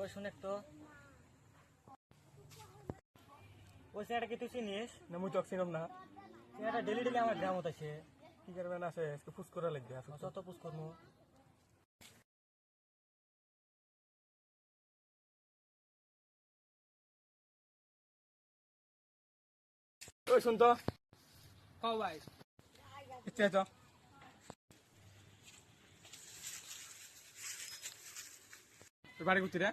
ওই শুনে তো ওই ছেলেটা কি তুই চিনিস? না মুই তোকে চিনম না। ছেলেটা ডেলি ডেলি আমার গ্রামত আছে। কি করবেন আছে আজকে ফুস করা লাগবে। যত পুষ করবো। ওই শুন তো কও ভাই ইচ্ছে তো তোর বাড়ি ঘুরতি রে?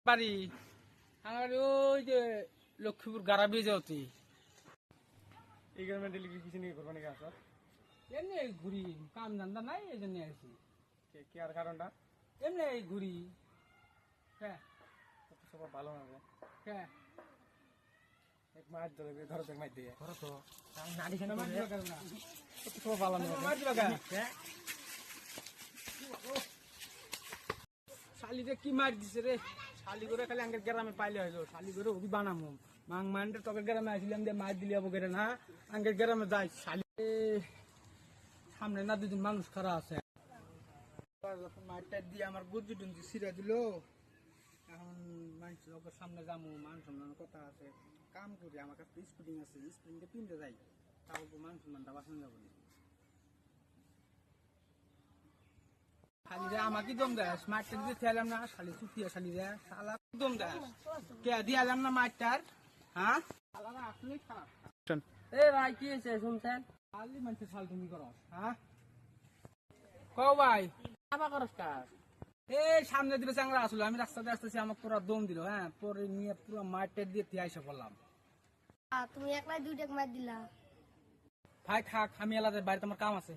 বাড়ি আমার ওই যে লক্ষ্মীপুর গারাবি যাওতি এই গ্রামে ডেলি কিছু নিয়ে করবা নাকি আসো? এমনি ঘুরি, কাম ধান্দা নাই এই জন্য আসি। কি আর কারণটা? এমনি ঘুরি। হ্যাঁ সব ভালো না রে। হ্যাঁ এক মাছ ধরে ধরো তো মাছ দিয়ে করো তো নাড়ি খান সব ভালো না। শালিরে কি মার দিছে রে, শালি করে খালি আঙ্গের গ্রামে পাইলে হইলো, শালি করে ওই বানামো মাং মান্ডের তবে গ্রামে আসলাম দিয়ে মাছ দিলে করে না আঙ্গের গ্রামে যাই। শালি সামনে না দুদিন মানুষ খারাপ আছে, যখন মাঠটা দিয়ে আমার গুজি টুঞ্জি ছিঁড়ে দিল, এখন মানুষ লোকের সামনে যাবো, মান সম্মানের কথা আছে, কাম করি, আমার কাছে স্প্রিং আছে, স্প্রিংটা পিনতে যাই, তাও মান সম্মানটা বাঁচানো যাবো না। শালি রে আমাকে দম দেয়, মাঠটা দিতে খেলাম না, শালি চুটিয়া শালি রে শালা দম দেয় কে দিয়ালাম না মাঠটার। হ্যাঁ শালারা আসলেই খারাপ। এ ভাই কি হয়েছে শুনছেন? শালি মানুষের শাল তুমি করো। হ্যাঁ কও ভাই আবার করস কাজ? এই সামনে দিলে চাংরা আসলো, আমি রাস্তাতে আসতেছি, আমাকে পুরো দম দিল। হ্যাঁ পরে নিয়ে পুরো মাঠটা দিয়ে তিয়াইসে পড়লাম। তুমি একলাই দুইটা মার দিলা। ভাই থাক, আমি এলাকায় বাড়িতে আমার কাম আছে।